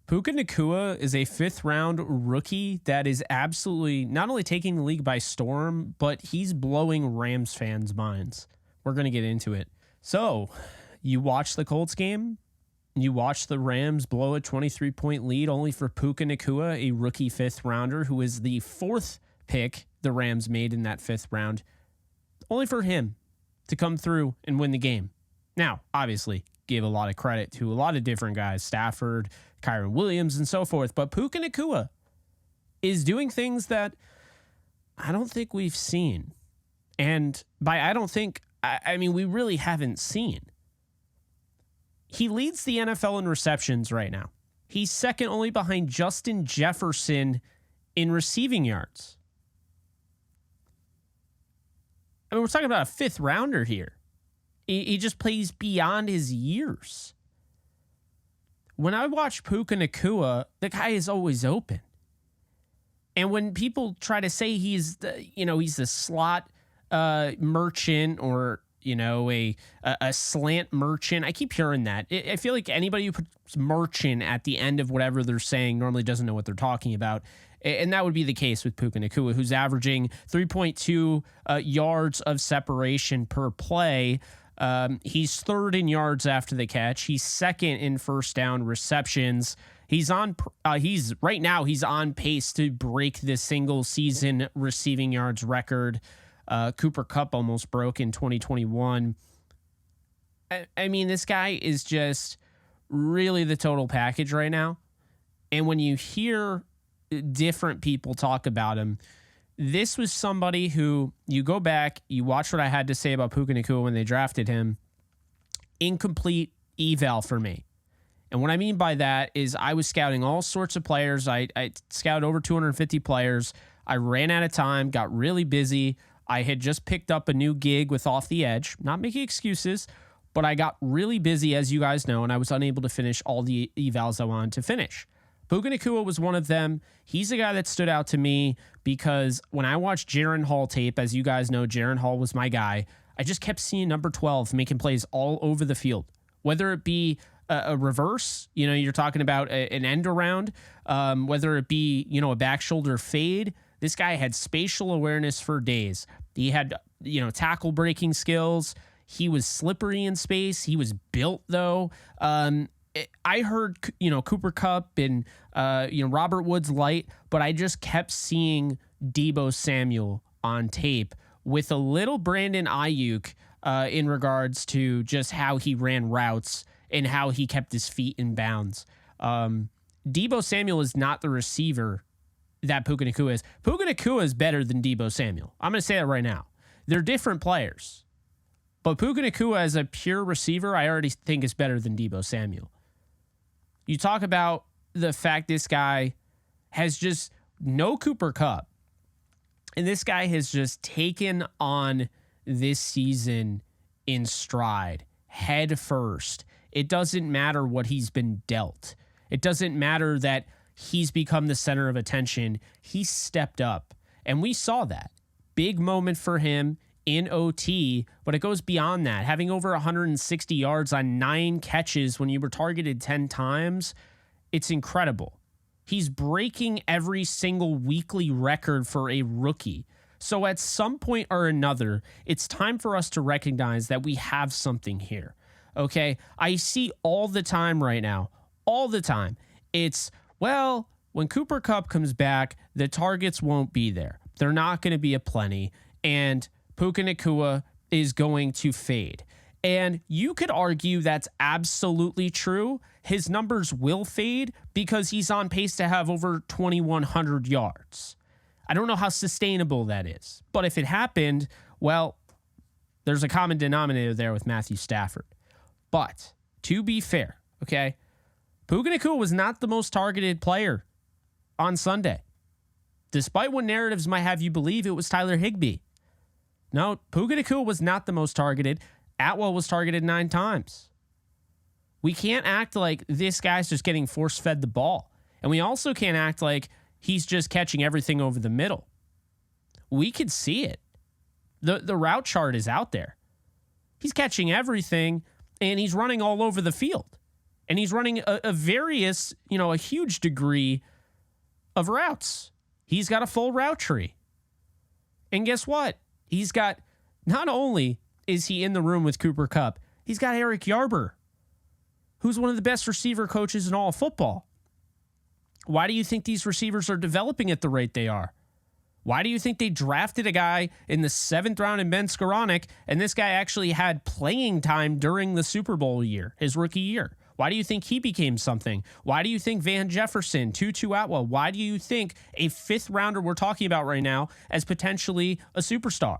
Puka Nacua is a fifth-round rookie that is absolutely not only taking the league by storm, but he's blowing Rams fans' minds. We're going to get into it. So, you watch the Colts game, you watch the Rams blow a 23-point lead only for Puka Nacua, a rookie fifth-rounder who is the fourth pick the Rams made in that fifth round, only for him to come through and win the game. Now, obviously, gave a lot of credit to a lot of different guys, Stafford, Kyron Williams, and so forth. But Puka Nacua is doing things that I don't think we've seen. And by I don't think, I mean, we really haven't seen. He leads the NFL in receptions right now. He's second only behind Justin Jefferson in receiving yards. I mean, we're talking about a fifth rounder here. He just plays beyond his years. When I watch Puka Nacua, the guy is always open. And when people try to say he's the slot merchant or, a slant merchant, I keep hearing that. I feel like anybody who puts merchant at the end of whatever they're saying normally doesn't know what they're talking about. And that would be the case with Puka Nacua, who's averaging 3.2 yards of separation per play. He's third in yards after the catch. He's second in first down receptions. He's on pace to break the single season receiving yards record. Cooper Kupp almost broke in 2021. I mean, this guy is just really the total package right now. And when you hear different people talk about him, this was somebody who, you go back, you watch what I had to say about Puka Nacua when they drafted him, incomplete eval for me. And what I mean by that is I was scouting all sorts of players. I scouted over 250 players. I ran out of time, got really busy. I had just picked up a new gig with Off the Edge, not making excuses, but I got really busy, as you guys know, and I was unable to finish all the evals I wanted to finish. Puka Nacua was one of them. He's a guy that stood out to me because when I watched Jaren Hall tape, as you guys know, Jaren Hall was my guy. I just kept seeing number 12 making plays all over the field, whether it be a reverse, you're talking about an end around, whether it be, a back shoulder fade. This guy had spatial awareness for days. He had, tackle breaking skills. He was slippery in space. He was built, though. I heard, Cooper Kupp and, Robert Woods light, but I just kept seeing Deebo Samuel on tape with a little Brandon Ayuk in regards to just how he ran routes and how he kept his feet in bounds. Deebo Samuel is not the receiver that Puka Nacua is. Puka Nacua is better than Deebo Samuel. I'm going to say that right now. They're different players. But Puka Nacua as a pure receiver, I already think is better than Deebo Samuel. You talk about the fact this guy has just no Cooper Kupp. And this guy has just taken on this season in stride, head first. It doesn't matter what he's been dealt. It doesn't matter that he's become the center of attention. He stepped up. And we saw that. Big moment for him in OT, but it goes beyond that. Having over 160 yards on 9 catches when you were targeted 10 times, it's incredible. He's breaking every single weekly record for a rookie. So at some point or another, it's time for us to recognize that we have something here. Okay? I see all the time right now, all the time. It's, well, when Cooper Kupp comes back, the targets won't be there. They're not going to be aplenty. And Puka Nacua is going to fade. And you could argue that's absolutely true. His numbers will fade because he's on pace to have over 2,100 yards. I don't know how sustainable that is. But if it happened, well, there's a common denominator there with Matthew Stafford. But to be fair, okay, Puka Nacua was not the most targeted player on Sunday. Despite what narratives might have you believe, it was Tyler Higbee. No, Puka Nacua was not the most targeted. Atwell was targeted 9 times. We can't act like this guy's just getting force-fed the ball. And we also can't act like he's just catching everything over the middle. We could see it. The route chart is out there. He's catching everything, and he's running all over the field. And he's running a huge degree of routes. He's got a full route tree. And guess what? He's got, not only is he in the room with Cooper Kupp, he's got Eric Yarber, who's one of the best receiver coaches in all of football. Why do you think these receivers are developing at the rate they are? Why do you think they drafted a guy in the 7th round in Ben Skoranek, and this guy actually had playing time during the Super Bowl year, his rookie year? Why do you think he became something? Why do you think Van Jefferson, Tutu Atwell, why do you think a 5th rounder we're talking about right now as potentially a superstar?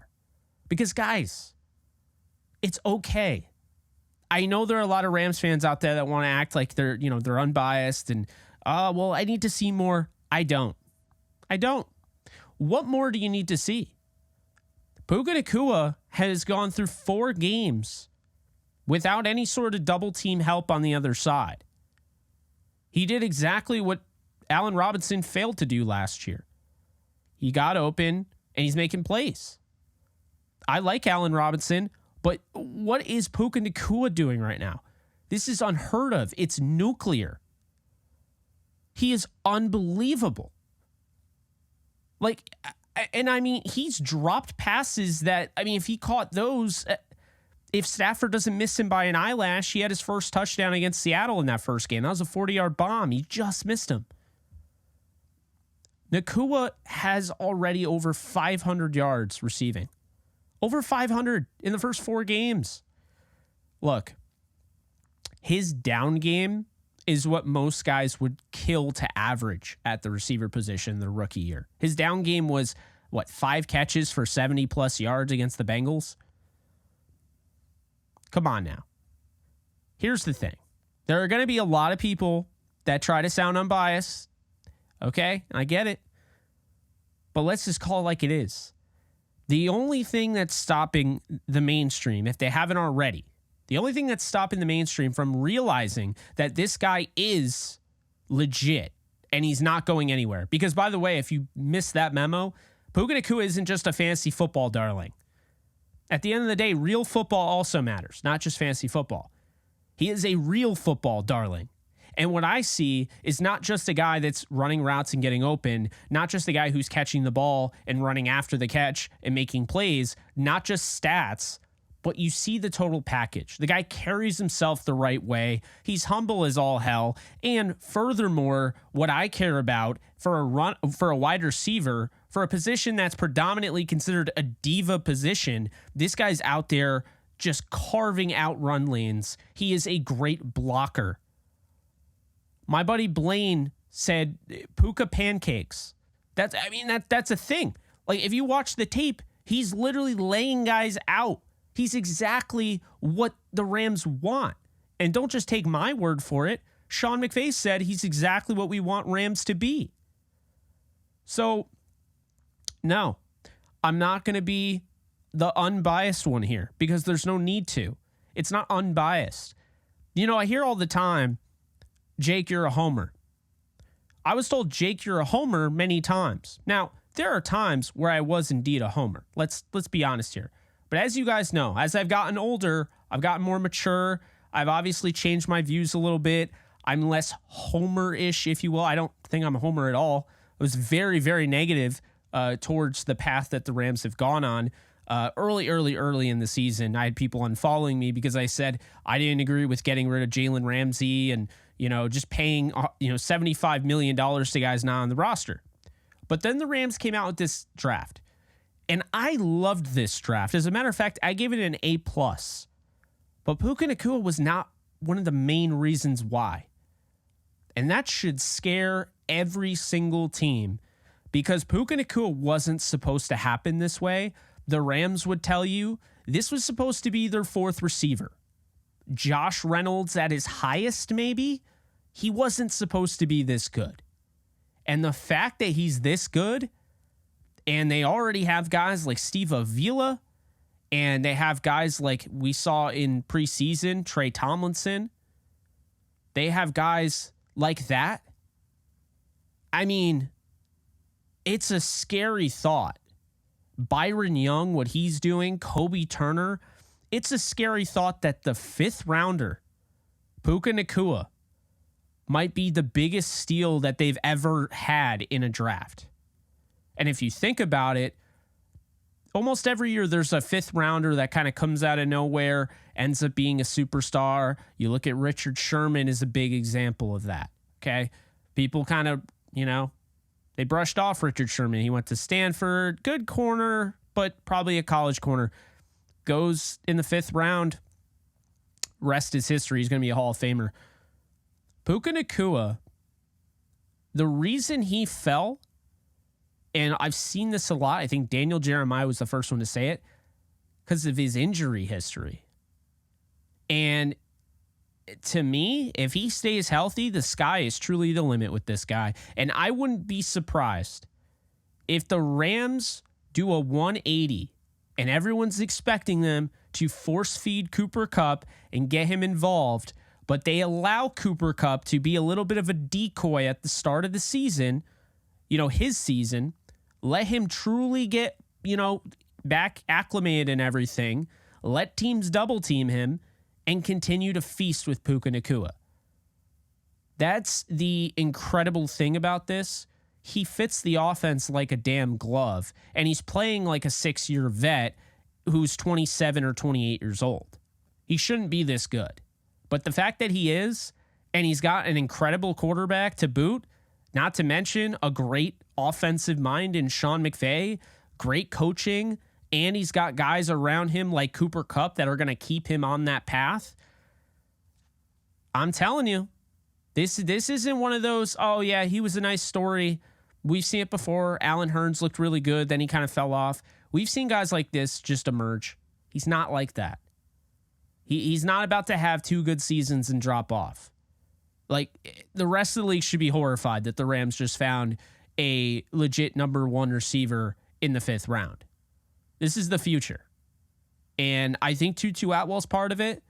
Because, guys, it's okay. I know there are a lot of Rams fans out there that want to act like they're unbiased and, I need to see more. I don't. What more do you need to see? Puka Nacua has gone through 4 games without any sort of double team help on the other side. He did exactly what Allen Robinson failed to do last year. He got open and he's making plays. I like Allen Robinson, but what is Puka Nacua doing right now? This is unheard of. It's nuclear. He is unbelievable. He's dropped passes that, if he caught those, if Stafford doesn't miss him by an eyelash, he had his first touchdown against Seattle in that first game. That was a 40-yard bomb. He just missed him. Nacua has already over 500 yards receiving. Over 500 in the first 4 games. Look, his down game is what most guys would kill to average at the receiver position the rookie year. His down game was, 5 catches for 70-plus yards against the Bengals? Come on now. Here's the thing. There are going to be a lot of people that try to sound unbiased. Okay? I get it. But let's just call it like it is. The only thing that's stopping the mainstream, if they haven't already, the only thing that's stopping the mainstream from realizing that this guy is legit and he's not going anywhere. Because, by the way, if you missed that memo, Puka Nacua isn't just a fantasy football darling. At the end of the day, real football also matters, not just fantasy football. He is a real football darling. And what I see is not just a guy that's running routes and getting open, not just a guy who's catching the ball and running after the catch and making plays, not just stats, but you see the total package. The guy carries himself the right way. He's humble as all hell. And furthermore, what I care about for a wide receiver, for a position that's predominantly considered a diva position, this guy's out there just carving out run lanes. He is a great blocker. My buddy Blaine said Puka pancakes. That's a thing. Like, if you watch the tape, he's literally laying guys out. He's exactly what the Rams want. And don't just take my word for it. Sean McVay said he's exactly what we want Rams to be. So, no, I'm not going to be the unbiased one here because there's no need to. It's not unbiased. I hear all the time, Jake, you're a homer. I was told, Jake, you're a homer many times. Now, there are times where I was indeed a homer. Let's be honest here. But as you guys know, as I've gotten older, I've gotten more mature. I've obviously changed my views a little bit. I'm less homer-ish, if you will. I don't think I'm a homer at all. I was very, very negative towards the path that the Rams have gone on. Early in the season, I had people unfollowing me because I said I didn't agree with getting rid of Jalen Ramsey and, just paying, $75 million to guys not on the roster. But then the Rams came out with this draft. And I loved this draft. As a matter of fact, I gave it an A+. But Puka Nacua was not one of the main reasons why. And that should scare every single team because Puka Nacua wasn't supposed to happen this way. The Rams would tell you this was supposed to be their 4th receiver. Josh Reynolds at his highest, maybe. He wasn't supposed to be this good. And the fact that he's this good, and they already have guys like Steve Avila, and they have guys like we saw in preseason, Trey Tomlinson. They have guys like that. It's a scary thought. Byron Young, what he's doing, Kobe Turner. It's a scary thought that the 5th rounder, Puka Nacua, might be the biggest steal that they've ever had in a draft. And if you think about it, almost every year there's a fifth rounder that kind of comes out of nowhere, ends up being a superstar. You look at Richard Sherman as a big example of that. Okay. People kind of, they brushed off Richard Sherman. He went to Stanford, good corner, but probably a college corner. Goes in the fifth round. Rest is history. He's going to be a Hall of Famer. Puka Nacua, the reason he fell, and I've seen this a lot, I think Daniel Jeremiah was the first one to say it, because of his injury history. And to me, if he stays healthy, the sky is truly the limit with this guy. And I wouldn't be surprised if the Rams do a 180 and everyone's expecting them to force feed Cooper Kupp and get him involved, but they allow Cooper Kupp to be a little bit of a decoy at the start of the season, his season, let him truly get, back acclimated and everything, let teams double team him, and continue to feast with Puka Nacua. That's the incredible thing about this. He fits the offense like a damn glove, and he's playing like a 6-year vet who's 27 or 28 years old. He shouldn't be this good. But the fact that he is, and he's got an incredible quarterback to boot, not to mention a great offensive mind in Sean McVay, great coaching, and he's got guys around him like Cooper Kupp that are going to keep him on that path. I'm telling you, this isn't one of those, oh yeah, he was a nice story. We've seen it before. Allen Hurns looked really good, then he kind of fell off. We've seen guys like this just emerge. He's not like that. He's not about to have 2 good seasons and drop off. Like, the rest of the league should be horrified that the Rams just found a legit number 1 receiver in the 5th round. This is the future. And I think Tutu Atwell's part of it,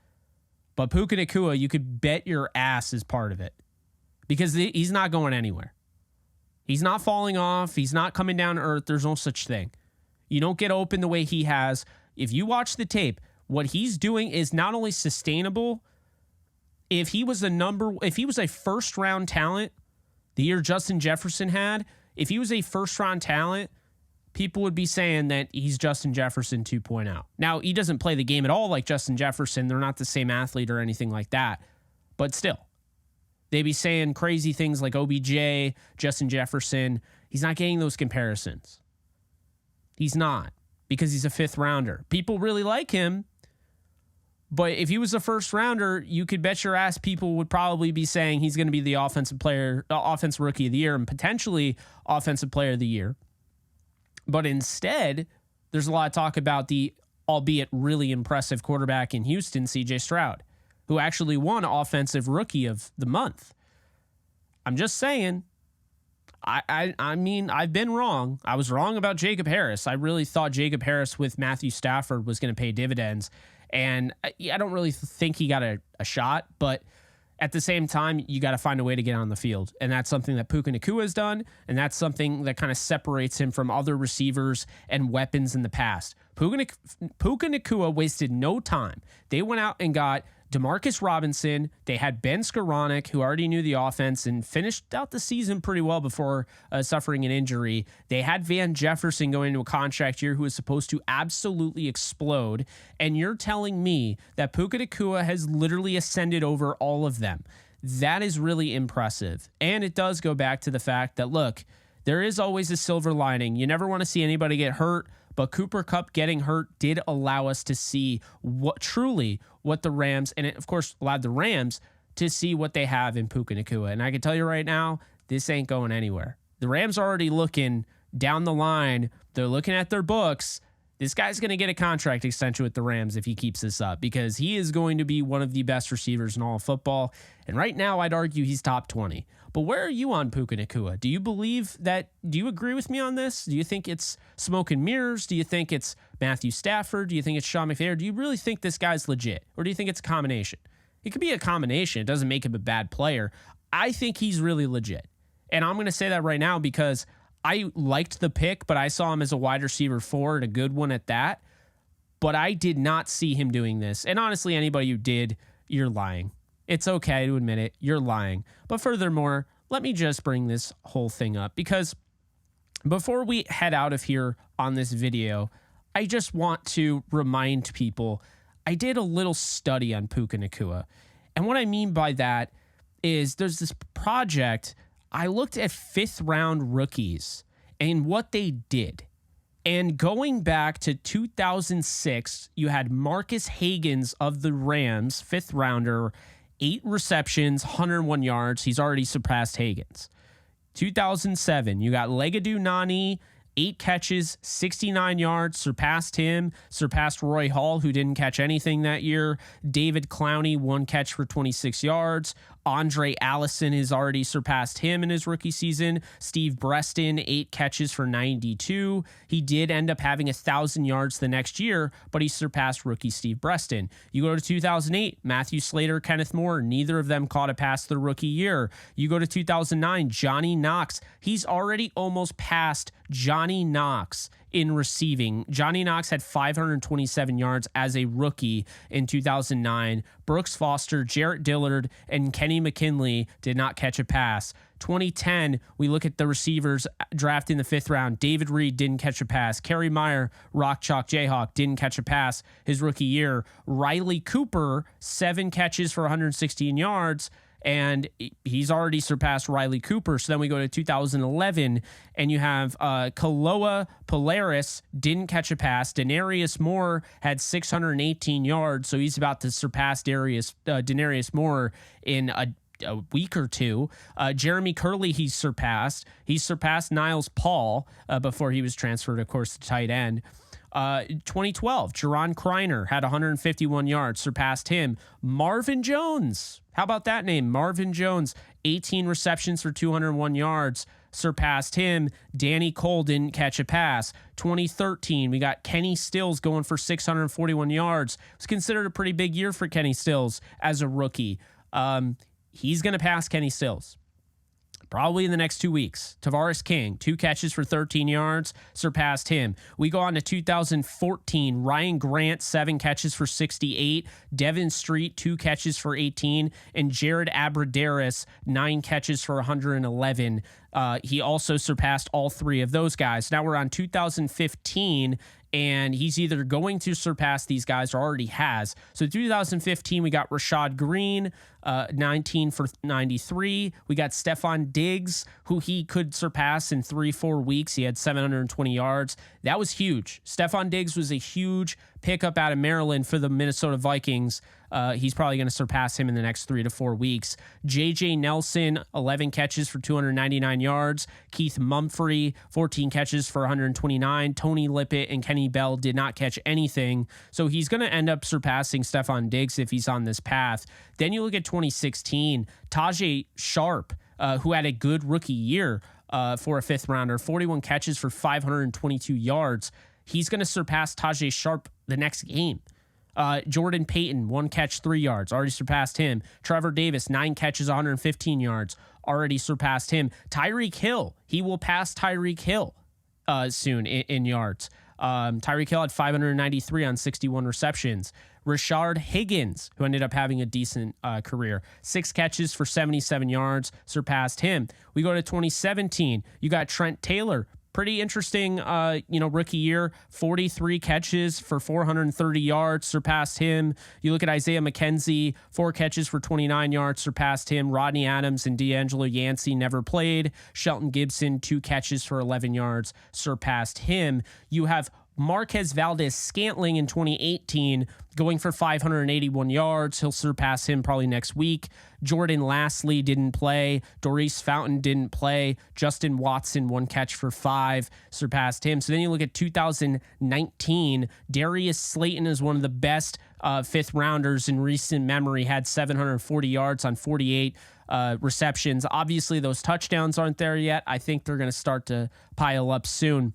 but Puka Nacua, you could bet your ass is part of it because he's not going anywhere. He's not falling off. He's not coming down to earth. There's no such thing. You don't get open the way he has. If you watch the tape, what he's doing is not only sustainable. If he was a first round talent, the year Justin Jefferson had, if he was a first round talent, people would be saying that he's Justin Jefferson 2.0. Now, he doesn't play the game at all like Justin Jefferson. They're not the same athlete or anything like that. But still, they'd be saying crazy things like OBJ, Justin Jefferson. He's not getting those comparisons. He's not, because he's a 5th rounder. People really like him. But if he was a first rounder, you could bet your ass people would probably be saying he's going to be the offensive rookie of the year and potentially offensive player of the year. But instead, there's a lot of talk about the albeit really impressive quarterback in Houston, C.J. Stroud, who actually won Offensive Rookie of the Month. I'm just saying, I mean, I've been wrong. I was wrong about Jacob Harris. I really thought Jacob Harris with Matthew Stafford was going to pay dividends. And I don't really think he got a shot, but at the same time, you got to find a way to get on the field. And that's something that Puka Nacua has done. And that's something that kind of separates him from other receivers and weapons in the past. Puka Nacua wasted no time. They went out and got Demarcus Robinson. They had Ben Skoranek, who already knew the offense and finished out the season pretty well before suffering an injury. They had Van Jefferson going into a contract year who was supposed to absolutely explode. And you're telling me that Puka Nacua has literally ascended over all of them. That is really impressive. And it does go back to the fact that, look, there is always a silver lining. You never want to see anybody get hurt. But Cooper Kupp getting hurt did allow us to see what the Rams, and it of course allowed the Rams to see what they have in Puka Nacua. And I can tell you right now, this ain't going anywhere. The Rams are already looking down the line. They're looking at their books. This guy's going to get a contract extension with the Rams if he keeps this up, because he is going to be one of the best receivers in all of football. And right now, I'd argue he's top 20. But where are you on Puka Nacua? Do you believe that? Do you agree with me on this? Do you think it's smoke and mirrors? Do you think it's Matthew Stafford? Do you think it's Sean McVay? Or do you really think this guy's legit? Or do you think it's a combination? It could be a combination. It doesn't make him a bad player. I think he's really legit. And I'm going to say that right now because I liked the pick, but I saw him as a wide receiver 4 and a good one at that. But I did not see him doing this. And honestly, anybody who did, you're lying. It's okay to admit it. You're lying. But furthermore, let me just bring this whole thing up because before we head out of here on this video, I just want to remind people I did a little study on Puka Nacua. And what I mean by that is there's this project. I looked at 5th round rookies and what they did. And going back to 2006, you had Marcus Hagans of the Rams, 5th rounder, 8 receptions, 101 yards. He's already surpassed Hagans. 2007, you got Legadou Nani, 8 catches, 69 yards, surpassed him, surpassed Roy Hall, who didn't catch anything that year. David Clowney, 1 catch for 26 yards. Andre Allison has already surpassed him in his rookie season. Steve Breston, 8 catches for 92. He did end up having 1,000 yards the next year, but he surpassed rookie Steve Breston. You go to 2008, Matthew Slater, Kenneth Moore, neither of them caught a pass the rookie year. You go to 2009, Johnny Knox. He's already almost passed Johnny Knox in receiving. Johnny Knox had 527 yards as a rookie in 2009. Brooks Foster, Jarrett Dillard, and Kenny McKinley did not catch a pass. 2010, we look at the receivers drafted in the 5th round. David Reed didn't catch a pass. Kerry Meyer, Rock Chalk Jayhawk, didn't catch a pass his rookie year. Riley Cooper, 7 catches for 116 yards. And he's already surpassed Riley Cooper. So then we go to 2011, and you have Kaloa Polaris didn't catch a pass. Denarius Moore had 618 yards, so he's about to surpass Denarius Moore in a week or two. Jeremy Curley, he's surpassed. He's surpassed Niles Paul before he was transferred, of course, to tight end. 2012, Jerron Kreiner had 151 yards, surpassed him. Marvin Jones, how about that name? Marvin Jones, 18 receptions for 201 yards, surpassed him. Danny Cole didn't catch a pass. 2013, we got Kenny Stills going for 641 yards. It was considered a pretty big year for Kenny Stills as a rookie. He's going to pass Kenny Stills probably in the next 2 weeks. Tavares King, 2 catches for 13 yards, surpassed him. We go on to 2014. Ryan Grant, 7 catches for 68. Devin Street, 2 catches for 18. And Jared Abradaris, 9 catches for 111. He also surpassed all 3 of those guys. Now we're on 2015, and he's either going to surpass these guys or already has. So 2015, we got Rashad Green, 19 for 93. We got Stephon Diggs, who he could surpass in 3-4 weeks. He had 720 yards. That was huge. Stephon Diggs was a huge pickup out of Maryland for the Minnesota Vikings. He's probably going to surpass him in the next 3 to 4 weeks. J.J. Nelson, 11 catches for 299 yards. Keith Mumphrey, 14 catches for 129. Tony Lippett and Kenny Bell did not catch anything. So he's going to end up surpassing Stephon Diggs if he's on this path. Then you look at 2016, Tajay Sharp, who had a good rookie year for a 5th rounder, 41 catches for 522 yards. He's going to surpass Tajay Sharp the next game. Jordan Payton, 1 catch, 3 yards, already surpassed him. Trevor Davis, 9 catches, 115 yards, already surpassed him. Tyreek Hill, he will pass Tyreek Hill soon in yards. Tyreek Hill had 593 on 61 receptions. Rashard Higgins, who ended up having a decent career, 6 catches for 77 yards, surpassed him. We go to 2017. You got Trent Taylor. Pretty interesting, rookie year, 43 catches for 430 yards, surpassed him. You look at Isaiah McKenzie, 4 catches for 29 yards, surpassed him. Rodney Adams and D'Angelo Yancey never played. Shelton Gibson, 2 catches for 11 yards, surpassed him. You have Marquez Valdez-Scantling in 2018 going for 581 yards. He'll surpass him probably next week. Jordan Lastly didn't play. Doris Fountain didn't play. Justin Watson, 1 catch for 5, surpassed him. So then you look at 2019. Darius Slayton is one of the best 5th rounders in recent memory, had 740 yards on 48 receptions. Obviously, those touchdowns aren't there yet. I think they're going to start to pile up soon.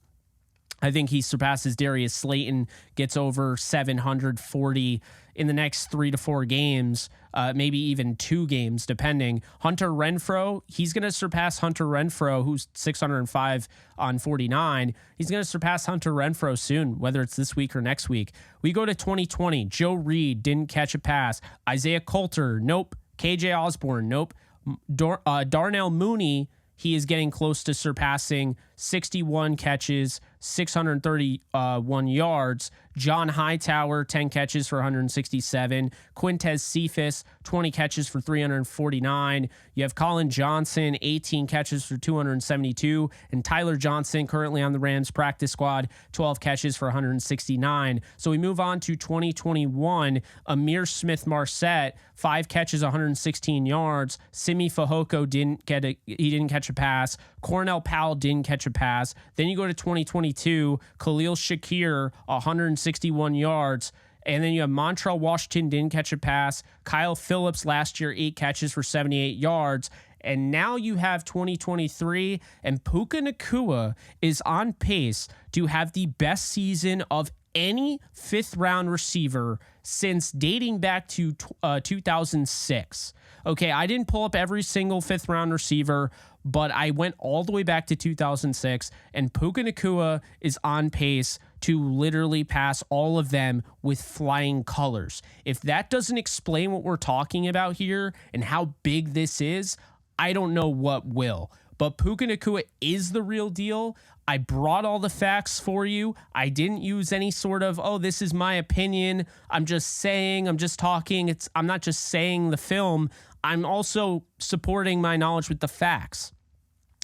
I think he surpasses Darius Slayton, gets over 740 in the next 3 to 4 games, maybe even 2 games, depending. Hunter Renfrow, he's going to surpass Hunter Renfrow, who's 605 on 49. He's going to surpass Hunter Renfrow soon, whether it's this week or next week. We go to 2020. Joe Reed didn't catch a pass. Isaiah Coulter, nope. KJ Osborne, nope. Darnell Mooney, he is getting close to surpassing 61 catches, 631 yards. John Hightower, 10 catches for 167. Quintez Cephas, 20 catches for 349. You have Colin Johnson, 18 catches for 272. And Tyler Johnson, currently on the Rams practice squad, 12 catches for 169. So we move on to 2021. Amir Smith-Marset, 5 catches, 116 yards. Simi Fehoko didn't catch a pass. Cornell Powell didn't catch a pass. Then you go to 2022, Khalil Shakir, 161 yards. And then you have Montrell Washington, didn't catch a pass. Kyle Phillips last year, 8 catches for 78 yards. And now you have 2023, and Puka Nacua is on pace to have the best season of any fifth-round receiver since dating back to 2006. Okay, I didn't pull up every single fifth-round receiver, but I went all the way back to 2006, and Puka Nacua is on pace to literally pass all of them with flying colors. If that doesn't explain what we're talking about here and how big this is, I don't know what will. But Puka Nacua is the real deal. I brought all the facts for you. I didn't use any sort of, oh, this is my opinion. I'm just saying, I'm just talking. I'm not just saying the film. I'm also supporting my knowledge with the facts.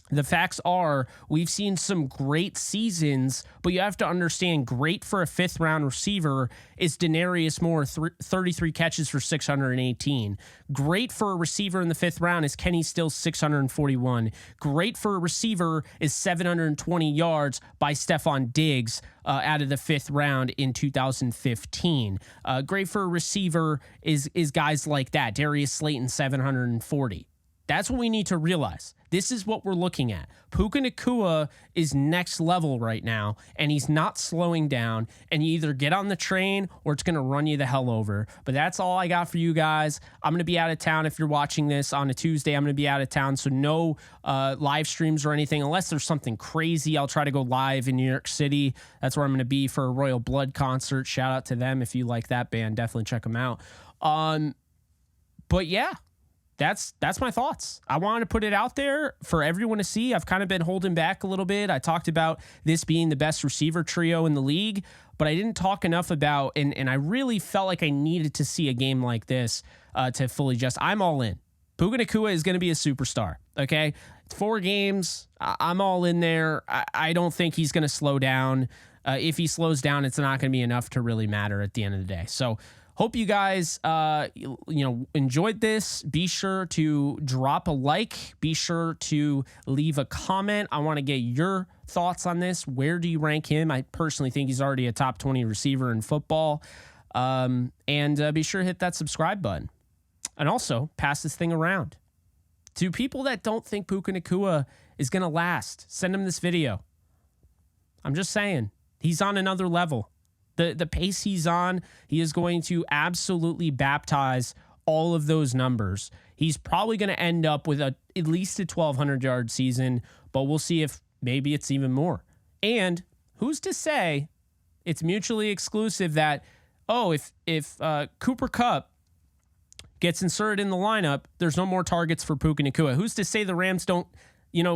The facts are we've seen some great seasons, but you have to understand great for a fifth round receiver is Denarius Moore, 33 catches for 618. Great for a receiver in the fifth round is Kenny Stills, 641. Great for a receiver is 720 yards by Stephon Diggs out of the fifth round in 2015. Great for a receiver is guys like that. Darius Slayton, 740. That's what we need to realize. This is what we're looking at. Puka Nacua is next level right now, and he's not slowing down, and you either get on the train or it's going to run you the hell over. But that's all I got for you guys. I'm going to be out of town. If you're watching this on a Tuesday, I'm going to be out of town, so no live streams or anything. Unless there's something crazy, I'll try to go live in New York City. That's where I'm going to be for a Royal Blood concert. Shout out to them if you like that band. Definitely check them out. But yeah. That's my thoughts. I wanted to put it out there for everyone to see. I've kind of been holding back a little bit. I talked about this being the best receiver trio in the league, but I didn't talk enough about, and I really felt like I needed to see a game like this to fully just, I'm all in. Puka Nacua is going to be a superstar, okay? 4 games, I'm all in there. I don't think he's going to slow down. If he slows down, it's not going to be enough to really matter at the end of the day. So, hope you guys, enjoyed this. Be sure to drop a like. Be sure to leave a comment. I want to get your thoughts on this. Where do you rank him? I personally think he's already a top 20 receiver in football. And be sure to hit that subscribe button. And also, pass this thing around. To people that don't think Puka Nacua is going to last, send them this video. I'm just saying, he's on another level. The pace he's on, he is going to absolutely baptize all of those numbers. He's probably going to end up with at least a 1,200-yard season, but we'll see if maybe it's even more. And who's to say it's mutually exclusive that, if Cooper Kupp gets inserted in the lineup, there's no more targets for Puka Nacua. Who's to say the Rams don't,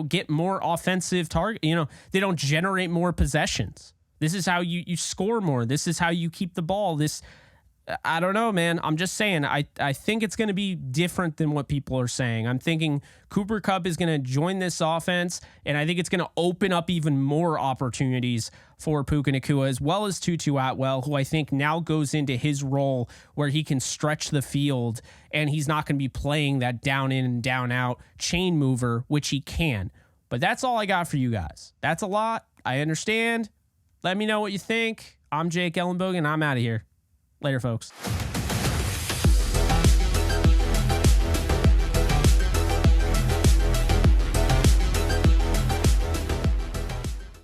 get more offensive target? They don't generate more possessions. This is how you score more. This is how you keep the ball. I don't know, man. I'm just saying, I think it's going to be different than what people are saying. I'm thinking Cooper Kupp is going to join this offense, and I think it's going to open up even more opportunities for Puka Nacua, as well as Tutu Atwell, who I think now goes into his role where he can stretch the field, and he's not going to be playing that down in and down out chain mover, which he can. But that's all I got for you guys. That's a lot. I understand. Let me know what you think. I'm Jake Ellenbogen. I'm out of here. Later, folks.